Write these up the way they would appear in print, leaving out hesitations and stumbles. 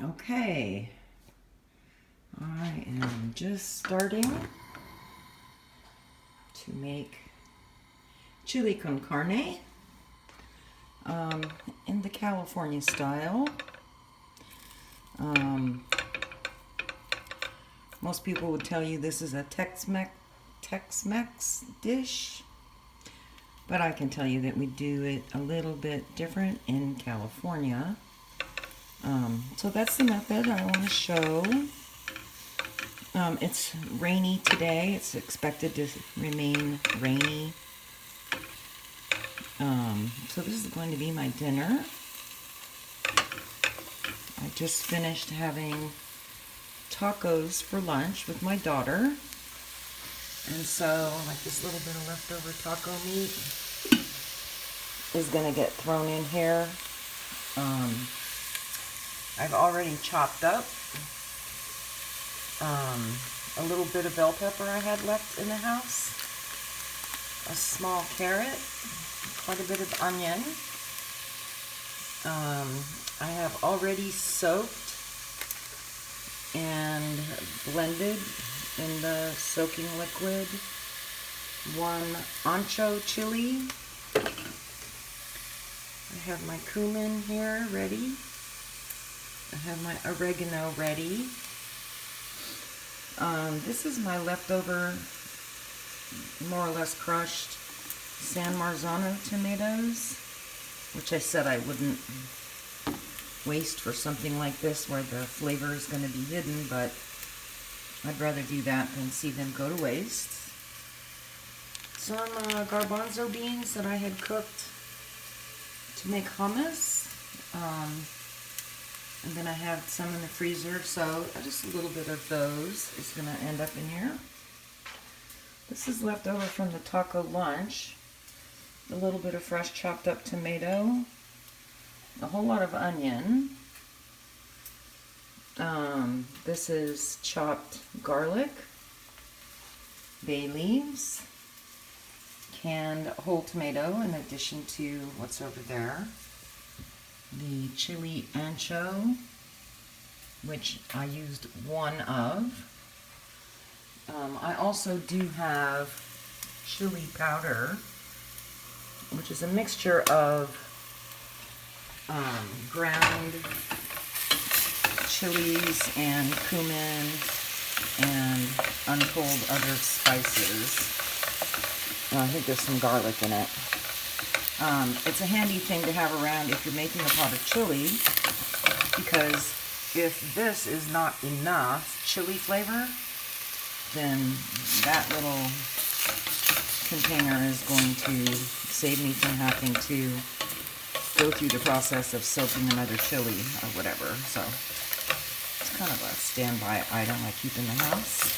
Okay, I am just starting to make chili con carne in the California style. Most people would tell you this is a Tex-Mex dish, but I can tell you that we do it a little bit different in California. So that's the method I want to show. It's rainy today. It's expected to remain rainy. So this is going to be my dinner. I just finished having tacos for lunch with my daughter. And so, like, this little bit of leftover taco meat is going to get thrown in here. I've already chopped up a little bit of bell pepper I had left in the house, a small carrot, quite a bit of onion. I have already soaked and blended in the soaking liquid one ancho chili. I have my cumin here ready. I have my oregano ready. This is my leftover, more or less crushed San Marzano tomatoes, which I said I wouldn't waste for something like this where the flavor is going to be hidden, but I'd rather do that than see them go to waste. Some garbanzo beans that I had cooked to make hummus. And then I have some in the freezer, so just a little bit of those is going to end up in here. This is left over from the taco lunch. A little bit of fresh chopped up tomato. A whole lot of onion. This is chopped garlic. Bay leaves. Canned whole tomato in addition to what's over there. The chili ancho, which I used one of. I also do have chili powder, which is a mixture of ground chilies and cumin and untold other spices. I think there's some garlic in it. It's a handy thing to have around if you're making a pot of chili, because if this is not enough chili flavor, then that little container is going to save me from having to go through the process of soaking another chili or whatever. So it's kind of a standby item I keep in the house.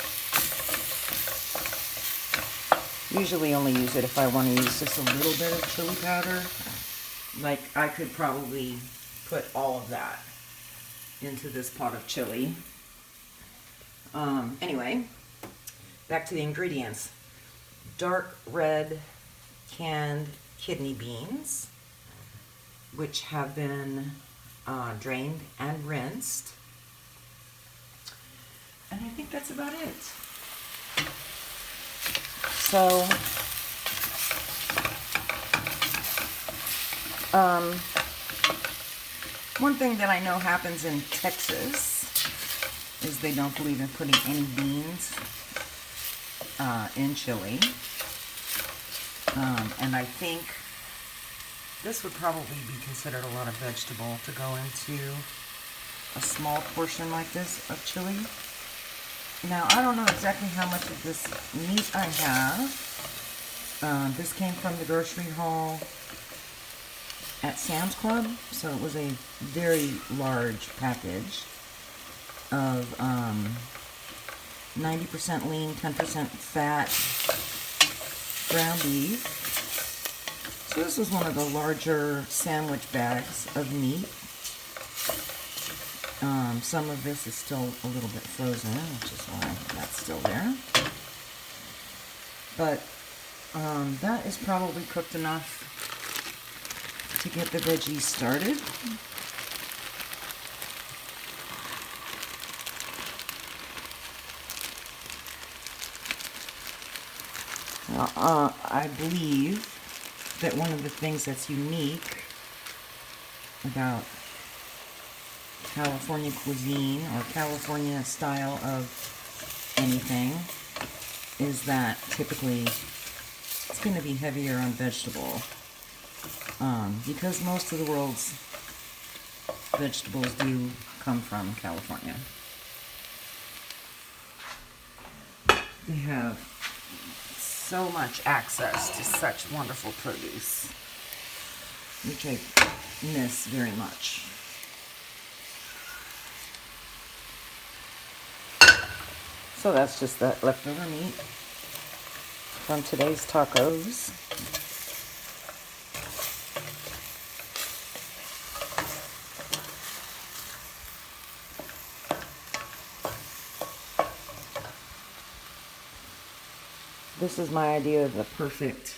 Usually only use it if I want to use just a little bit of chili powder. Like, I could probably put all of that into this pot of chili. Anyway, back to the ingredients. Dark red canned kidney beans, which have been drained and rinsed. And I think that's about it. So, one thing that I know happens in Texas is they don't believe in putting any beans in chili. And I think this would probably be considered a lot of vegetable to go into a small portion like this of chili. Now, I don't know exactly how much of this meat I have. This came from the grocery haul at Sam's Club, so it was a very large package of 90% lean, 10% fat ground beef. So this was one of the larger sandwich bags of meat. Some of this is still a little bit frozen, which is why that's still there. But that is probably cooked enough to get the veggies started. I believe that one of the things that's unique about California cuisine or California style of anything is that typically it's going to be heavier on vegetable because most of the world's vegetables do come from California. They have so much access to such wonderful produce, which I miss very much. So that's just that leftover meat from today's tacos. This is my idea of the perfect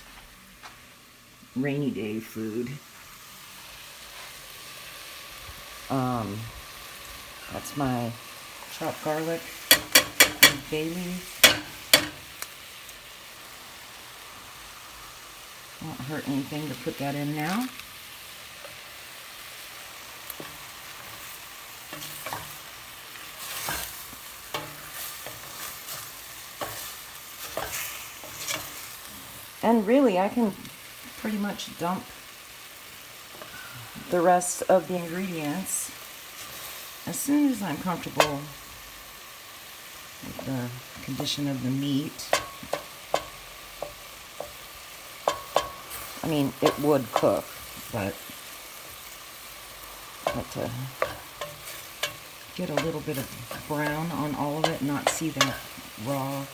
rainy day food. That's my chopped garlic and bay leaf. Won't hurt anything to put that in now. And really, I can pretty much dump the rest of the ingredients as soon as I'm comfortable with the condition of the meat. I mean, it would cook, but I like to get a little bit of brown on all of it, not see that raw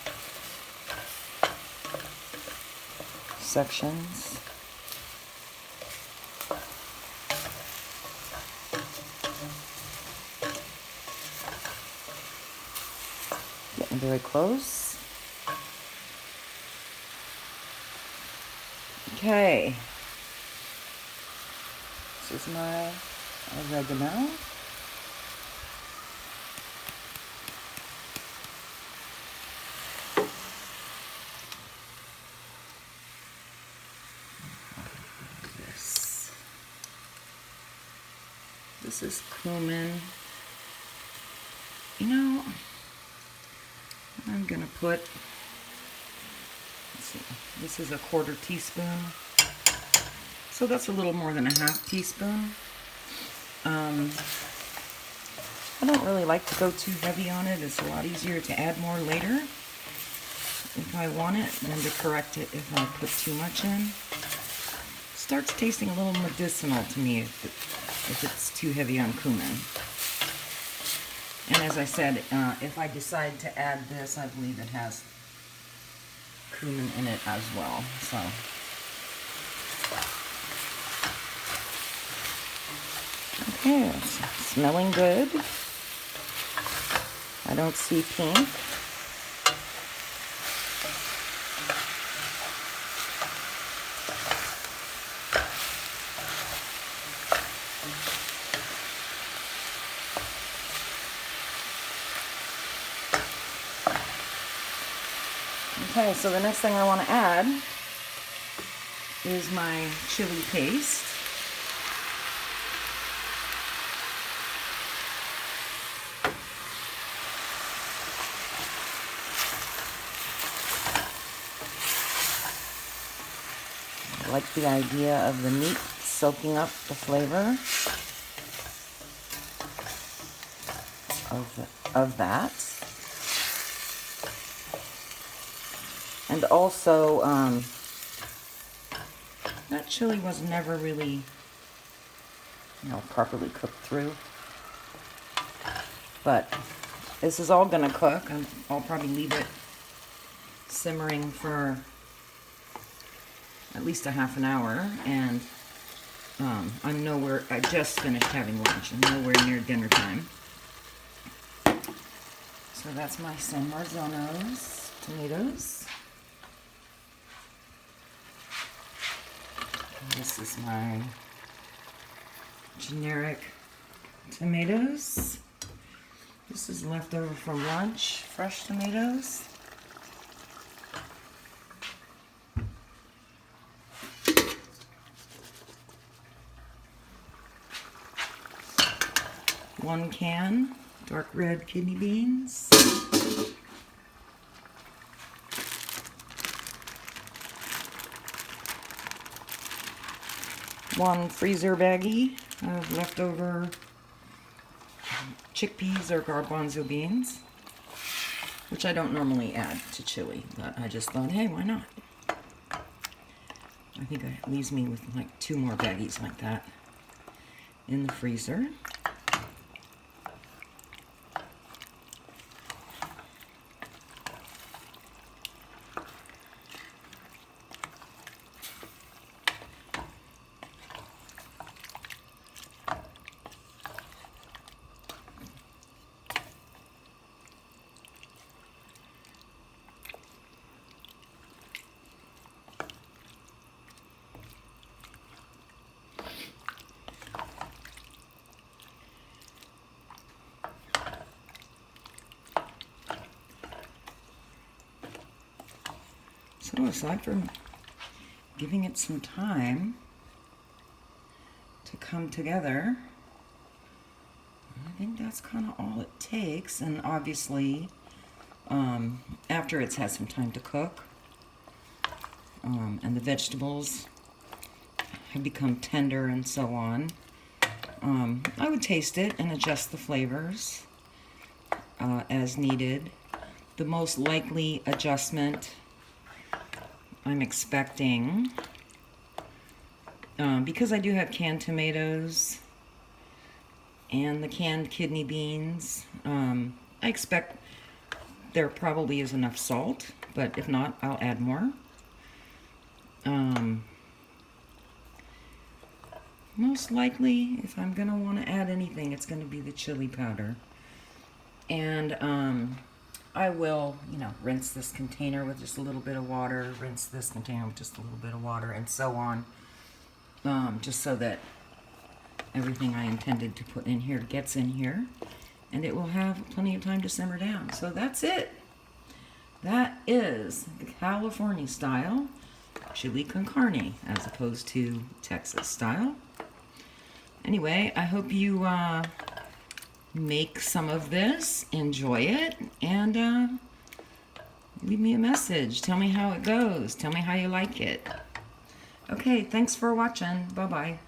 sections. Getting very close. Okay. This is my oregano. This is cumin. You know, I'm gonna put, let's see, this is a 1/4 teaspoon. So that's a little more than a 1/2 teaspoon. I don't really like to go too heavy on it. It's a lot easier to add more later if I want it than to correct it if I put too much in. Starts tasting a little medicinal to me if it's too heavy on cumin. And as I said, if I decide to add this, I believe it has cumin in it as well. So, okay, it's smelling good. I don't see pink. Okay, so the next thing I want to add is my chili paste. I like the idea of the meat soaking up the flavor of that. And also, that chili was never really, properly cooked through. But this is all gonna cook. I'll probably leave it simmering for at least a 1/2 hour. And I just finished having lunch. I'm nowhere near dinner time. So that's my San Marzono's tomatoes. This is my generic tomatoes. This is leftover from lunch, fresh tomatoes. 1 can dark red kidney beans. One freezer baggie of leftover chickpeas or garbanzo beans, which I don't normally add to chili, but I just thought, hey, why not? I think it leaves me with like 2 more baggies like that in the freezer. So aside from giving it some time to come together, I think that's kind of all it takes. And obviously, after it's had some time to cook, and the vegetables have become tender and so on, I would taste it and adjust the flavors as needed. The most likely adjustment I'm expecting, because I do have canned tomatoes and the canned kidney beans, I expect there probably is enough salt, but if not, I'll add more. Most likely, if I'm going to want to add anything, it's going to be the chili powder. And I will, rinse this container with just a little bit of water, rinse this container with just a little bit of water, and so on, just so that everything I intended to put in here gets in here, and it will have plenty of time to simmer down. So that's it. That is the California style chili con carne, as opposed to Texas style. Anyway, I hope you make some of this, enjoy it, and leave me a message. Tell me how it goes. Tell me how you like it. Okay, thanks for watching. Bye-bye.